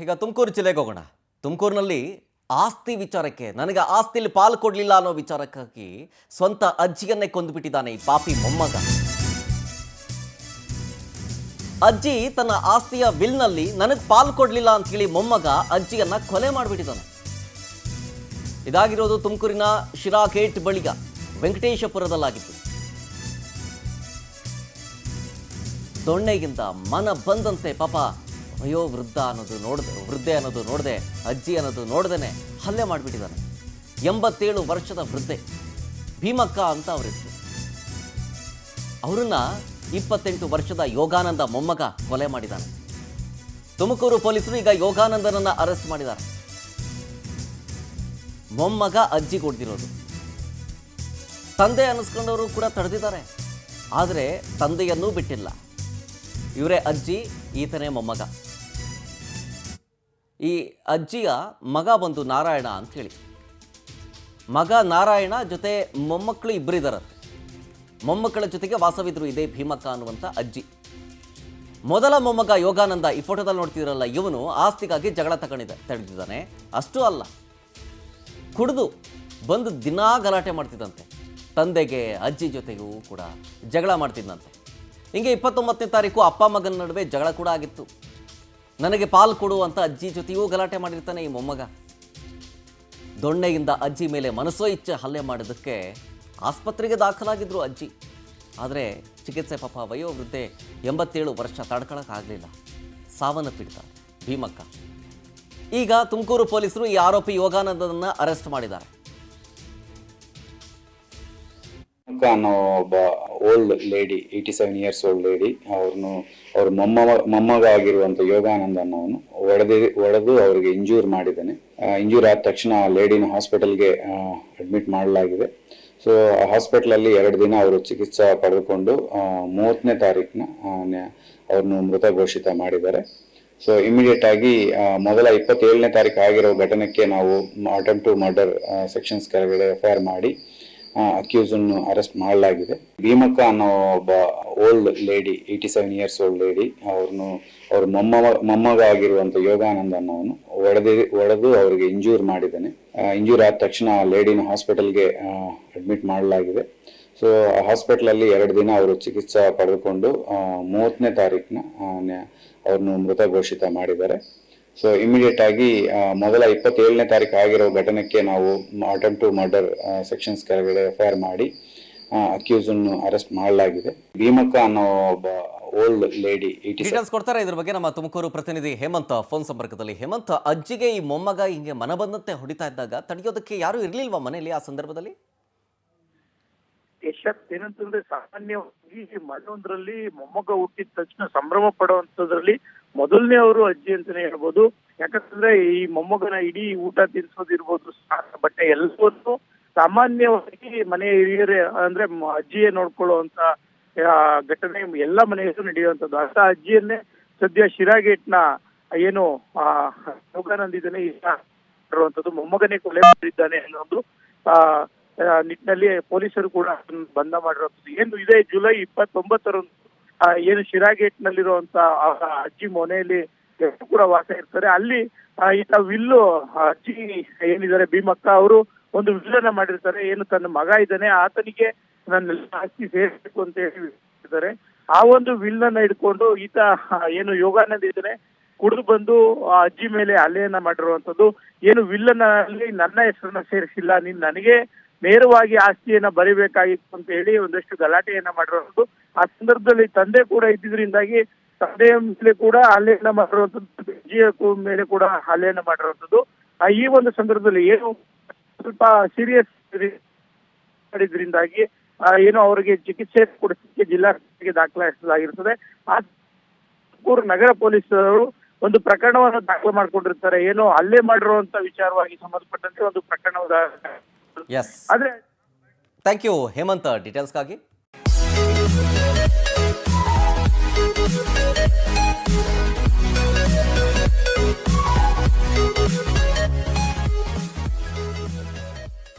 ಈಗ ತುಮಕೂರು ಜಿಲ್ಲೆಗೆ ಹೋಗೋಣ. ತುಮಕೂರಿನಲ್ಲಿ ಆಸ್ತಿ ವಿಚಾರಕ್ಕೆ ನನಗೆ ಆಸ್ತಿಲಿ ಪಾಲು ಕೊಡಲಿಲ್ಲ ಅನ್ನೋ ವಿಚಾರಕ್ಕಾಗಿ ಸ್ವಂತ ಅಜ್ಜಿಯನ್ನೇ ಕೊಂದುಬಿಟ್ಟಿದ್ದಾನೆ ಈ ಪಾಪಿ ಮೊಮ್ಮಗ. ಅಜ್ಜಿ ತನ್ನ ಆಸ್ತಿಯ ವಿಲ್ನಲ್ಲಿ ನನಗೆ ಪಾಲು ಕೊಡಲಿಲ್ಲ ಅಂತ ಹೇಳಿ ಮೊಮ್ಮಗ ಅಜ್ಜಿಯನ್ನ ಕೊಲೆ ಮಾಡಿಬಿಟ್ಟಿದ್ದಾನೆ. ಇದಾಗಿರೋದು ತುಮಕೂರಿನ ಶಿರಾ ಗೇಟ್ ಬಳಿಯ ವೆಂಕಟೇಶಪುರದಲ್ಲಾಗಿತ್ತು. ದೊಣ್ಣೆಗಿಂತ ಮನ ಬಂದಂತೆ ಪಾಪ ಅಯ್ಯೋ ವೃದ್ಧೆ ಅನ್ನೋದು ನೋಡದೆ ಅಜ್ಜಿ ಅನ್ನೋದು ನೋಡ್ದೇನೆ ಹಲ್ಲೆ ಮಾಡಿಬಿಟ್ಟಿದ್ದಾನೆ. 87 ವರ್ಷದ ವೃದ್ಧೆ ಭೀಮಕ್ಕ ಅಂತ ಅವ್ರ ಹೆಸರು. ಅವರನ್ನ 28 ವರ್ಷದ ಯೋಗಾನಂದ ಮೊಮ್ಮಗ ಕೊಲೆ ಮಾಡಿದ್ದಾನೆ. ತುಮಕೂರು ಪೊಲೀಸರು ಈಗ ಯೋಗಾನಂದನನ್ನ ಅರೆಸ್ಟ್ ಮಾಡಿದ್ದಾರೆ. ಮೊಮ್ಮಗ ಅಜ್ಜಿ ಕೊಡ್ದಿರೋದು ತಂದೆ ಅನ್ನಿಸ್ಕೊಂಡವರು ಕೂಡ ತಡೆದಿದ್ದಾರೆ. ಆದರೆ ತಂದೆಯನ್ನೂ ಬಿಟ್ಟಿಲ್ಲ. ಇವರೇ ಅಜ್ಜಿ, ಈತನೇ ಮೊಮ್ಮಗ. ಈ ಅಜ್ಜಿಯ ಮಗ ಬಂದು ನಾರಾಯಣ ಅಂತ ಹೇಳಿ, ಮಗ ನಾರಾಯಣ ಜೊತೆ ಮೊಮ್ಮಕ್ಕಳು ಇಬ್ಬರಿದ್ದಾರಂತೆ. ಮೊಮ್ಮಕ್ಕಳ ಜೊತೆಗೆ ವಾಸವಿದ್ರು ಇದೇ ಭೀಮಕ್ಕ ಅನ್ನುವಂಥ ಅಜ್ಜಿ. ಮೊದಲ ಮೊಮ್ಮಗ ಯೋಗಾನಂದ, ಈ ಫೋಟೋದಲ್ಲಿ ನೋಡ್ತಿದ್ರಲ್ಲ, ಇವನು ಆಸ್ತಿಗಾಗಿ ಜಗಳ ತಡೆದಿದ್ದಾನೆ. ಅಷ್ಟೂ ಅಲ್ಲ, ಕುಡಿದು ಬಂದು ದಿನಾ ಗಲಾಟೆ ಮಾಡ್ತಿದ್ದಂತೆ. ತಂದೆಗೆ ಅಜ್ಜಿ ಜೊತೆಗೂ ಕೂಡ ಜಗಳ ಮಾಡ್ತಿದ್ದಂತೆ. ಹಿಂಗೆ 29ನೇ ತಾರೀಕು ಅಪ್ಪ ಮಗನ ನಡುವೆ ಜಗಳ ಕೂಡ ಆಗಿತ್ತು. ನನಗೆ ಪಾಲು ಕೊಡು ಅಂತ ಅಜ್ಜಿ ಜೊತೆಯೂ ಗಲಾಟೆ ಮಾಡಿರ್ತಾನೆ ಈ ಮೊಮ್ಮಗ. ದೊಣ್ಣೆಯಿಂದ ಅಜ್ಜಿ ಮೇಲೆ ಮನಸೋ ಇಚ್ಛೆ ಹಲ್ಲೆ ಮಾಡಿದ್ದಕ್ಕೆ ಆಸ್ಪತ್ರೆಗೆ ದಾಖಲಾಗಿದ್ರು ಅಜ್ಜಿ. ಆದರೆ ಚಿಕಿತ್ಸೆ ಪಾಪ ವಯೋವೃದ್ಧೆ 87 ವರ್ಷ ತಡ್ಕೊಳಕ್ಕಾಗಲಿಲ್ಲ, ಸಾವನ್ನಪ್ಪಿಡ್ತಾರೆ ಭೀಮಕ್ಕ. ಈಗ ತುಮಕೂರು ಪೊಲೀಸರು ಈ ಆರೋಪಿ ಯೋಗಾನಂದನನ್ನ ಅರೆಸ್ಟ್ ಮಾಡಿದ್ದಾರೆ. ಅನ್ನೋ ಒಬ್ಬ old lady, 87 years old lady, ಅವ್ರ ಮೊಮ್ಮಗ ಆಗಿರುವಂತ ಯೋಗಾನಂದ ಅನ್ನೋನು ಹೊಡೆದು ಅವ್ರಿಗೆ ಇಂಜೂರ್ ಮಾಡಿದ್ದಾನೆ. ಇಂಜೂರ್ ಆದ ತಕ್ಷಣ ಲೇಡಿನ ಹಾಸ್ಪಿಟಲ್ಗೆ ಅಡ್ಮಿಟ್ ಮಾಡಲಾಗಿದೆ. ಸೊ ಹಾಸ್ಪಿಟಲ್ ಅಲ್ಲಿ 2 ದಿನ ಅವರು ಚಿಕಿತ್ಸೆ ಪಡೆದುಕೊಂಡು 30ನೇ ತಾರೀಕಿನ ಅವ್ರನ್ನು ಮೃತ ಘೋಷಿತ ಮಾಡಿದ್ದಾರೆ. ಸೊ ಇಮಿಡಿಯೇಟ್ ಆಗಿ ಮೊದಲ 27ನೇ ತಾರೀಕು ಆಗಿರೋ ಘಟನೆಗೆ ನಾವು ಅಟೆಂಪ್ಟ್ ಟು ಮರ್ಡರ್ ಸೆಕ್ಷನ್ಸ್ ಕೆಳಗಡೆ FIR ಮಾಡಿ ಅಕ್ಯೂಸ್ ಅನ್ನು ಅರೆಸ್ಟ್ ಮಾಡಲಾಗಿದೆ. ಭೀಮಕ್ಕ ಅನ್ನೋ ಒಬ್ಬ old lady, 87 years old lady, ಅವ್ರ ಮೊಮ್ಮಗ ಆಗಿರುವಂತ ಯೋಗಾನಂದ ಅನ್ನೋನು ಹೊಡೆದು ಅವ್ರಿಗೆ ಇಂಜೂರ್ ಮಾಡಿದ್ದಾನೆ. ಇಂಜೂರ್ ಆದ ತಕ್ಷಣ ಲೇಡಿನ ಹಾಸ್ಪಿಟಲ್ಗೆ ಅಡ್ಮಿಟ್ ಮಾಡಲಾಗಿದೆ. ಸೊ ಹಾಸ್ಪಿಟಲ್ ಅಲ್ಲಿ 2 ದಿನ ಅವರು ಚಿಕಿತ್ಸೆ ಪಡೆದುಕೊಂಡು 30ನೇ ತಾರೀಕಿನ ಅವ್ರನ್ನು ಮೃತ ಘೋಷಿತ ಮಾಡಿದ್ದಾರೆ. ಸೊ ಇಮಿಡಿಯೇಟ್ ಆಗಿ ಮೊದಲ 27ನೇ ತಾರೀಕು ಆಗಿರೋ ಘಟನೆಗೆ ನಾವು ಅಟೆಂಪ್ಟ್ ಟು ಮರ್ಡರ್ ಸೆಕ್ಷನ್ಸ್ ಕೆಳಗಡೆ FIR ಮಾಡಿ ಅಕ್ಯೂಸ್ ಅನ್ನು ಅರೆಸ್ಟ್ ಮಾಡಲಾಗಿದೆ. ಭೀಮಕ್ಕ ಅನ್ನೋ ಒಬ್ಬ ಓಲ್ಡ್ ಲೇಡಿ ಡೀಟೇಲ್ಸ್ ಕೊಡ್ತಾರೆ ಇದ್ರ ಬಗ್ಗೆ ನಮ್ಮ ತುಮಕೂರು ಪ್ರತಿನಿಧಿ ಹೇಮಂತ್ ಫೋನ್ ಸಂಪರ್ಕದಲ್ಲಿ. ಹೇಮಂತ್, ಅಜ್ಜಿಗೆ ಈ ಮೊಮ್ಮಗ ಹಿಂಗೆ ಮನ ಬಂದಂತೆ ಹೊಡಿತಾ ಇದ್ದಾಗ ತಡೆಯೋದಕ್ಕೆ ಯಾರು ಇರ್ಲಿಲ್ವಾ ಮನೆಯಲ್ಲಿ ಆ ಸಂದರ್ಭದಲ್ಲಿ? ಏನಂತಂದ್ರೆ, ಸಾಮಾನ್ಯವಾಗಿ ಮನೆಯೊಂದರಲ್ಲಿ ಮೊಮ್ಮಗ ಹುಟ್ಟಿದ ತಕ್ಷಣ ಸಂಭ್ರಮ ಪಡುವಂತದ್ರಲ್ಲಿ ಮೊದಲನೇ ಅವರು ಅಜ್ಜಿ ಅಂತಾನೆ ಹೇಳ್ಬೋದು. ಯಾಕಂತಂದ್ರೆ ಈ ಮೊಮ್ಮಗನ ಇಡೀ ಊಟ ತಿನ್ಸೋದಿರ್ಬೋದು, ಬಟ್ಟೆ ಎಲ್ಲವನ್ನೂ ಸಾಮಾನ್ಯವಾಗಿ ಮನೆ ಹಿರಿಯರೇ ಅಂದ್ರೆ ಅಜ್ಜಿಯೇ ನೋಡ್ಕೊಳ್ಳುವಂತ ಘಟನೆ ಎಲ್ಲ ಮನೆಯಲ್ಲೂ ನಡೆಯುವಂಥದ್ದು. ಅಂತ ಅಜ್ಜಿಯನ್ನೇ ಸದ್ಯ ಶಿರಾಗೇಟ್ನ ಏನು ಯೋಗಾನಂದ್ ಇದ್ದಾನೆ ಇರುವಂತದ್ದು, ಮೊಮ್ಮಗನೇ ಕೊಲೆ ಮಾಡಿದ್ದಾನೆ ಅನ್ನೋದು ನಿಟ್ಟಿನಲ್ಲಿ ಪೊಲೀಸರು ಕೂಡ ಬಂಧ ಮಾಡಿರುವಂಥದ್ದು. ಏನು ಇದೇ ಜುಲೈ 29ರಂದು ಏನು ಶಿರಾಗೇಟ್ ನಲ್ಲಿರುವಂತ ಅಜ್ಜಿ ಮನೆಯಲ್ಲಿ ಕೂಡ ವಾಸ ಇರ್ತಾರೆ. ಅಲ್ಲಿ ಈತ ವಿಲ್ಲು ಅಜ್ಜಿ ಏನಿದ್ದಾರೆ ಭೀಮಕ್ಕ, ಅವರು ಒಂದು ವಿಲ್ಲನ್ನ ಮಾಡಿರ್ತಾರೆ. ಏನು ತನ್ನ ಮಗ ಇದ್ದಾನೆ ಆತನಿಗೆ ನನ್ನ ಆಸ್ತಿ ಸೇರ್ಬೇಕು ಅಂತ ಹೇಳಿದ್ದಾರೆ. ಆ ಒಂದು ವಿಲ್ಲನ್ನ ಹಿಡ್ಕೊಂಡು ಈತ ಏನು ಯೋಗಾನಂದ ಇದ್ದಾನೆ ಕುಡಿದು ಬಂದು ಆ ಅಜ್ಜಿ ಮೇಲೆ ಹಲ್ಲೆಯನ್ನ ಮಾಡಿರುವಂತದ್ದು. ಏನು ವಿಲ್ಲನಲ್ಲಿ ನನ್ನ ಹೆಸರನ್ನ ಸೇರಿಸಿಲ್ಲ, ನೀನ್ ನನಗೆ ನೇರವಾಗಿ ಆಸ್ತಿಯನ್ನ ಬರಿಬೇಕಾಗಿತ್ತು ಅಂತ ಹೇಳಿ ಒಂದಷ್ಟು ಗಲಾಟೆಯನ್ನ ಮಾಡಿರೋದು. ಆ ಸಂದರ್ಭದಲ್ಲಿ ತಂದೆ ಕೂಡ ಇದ್ದಿದ್ರಿಂದಾಗಿ ತಂದೆಯ ಮೇಲೆ ಕೂಡ ಹಲ್ಲೆಯನ್ನ ಮಾಡಿರುವಂತದ್ದು, ಅಜ್ಜಿಯ ಮೇಲೆ ಕೂಡ ಹಲ್ಲೆಯನ್ನ ಮಾಡಿರುವಂತದ್ದು. ಈ ಒಂದು ಸಂದರ್ಭದಲ್ಲಿ ಏನು ಸ್ವಲ್ಪ ಸೀರಿಯಸ್ ಮಾಡಿದ್ರಿಂದಾಗಿ ಏನು ಅವರಿಗೆ ಚಿಕಿತ್ಸೆ ಕೊಡಿಸಲಿಕ್ಕೆ ಜಿಲ್ಲಾಸ್ಪತ್ರೆಗೆ ದಾಖಲಿಸಲಾಗಿರ್ತದೆ. ಆ ತುಮಕೂರು ನಗರ ಪೊಲೀಸರು ಒಂದು ಪ್ರಕರಣವನ್ನು ದಾಖಲೆ ಮಾಡ್ಕೊಂಡಿರ್ತಾರೆ. ಏನು ಹಲ್ಲೆ ಮಾಡಿರುವಂತ ವಿಚಾರವಾಗಿ ಸಂಬಂಧಪಟ್ಟಂತೆ ಒಂದು ಪ್ರಕರಣದ. Yes, thank you Hemanth ಡೀಟೇಲ್ಸ್ಗಾಗಿ.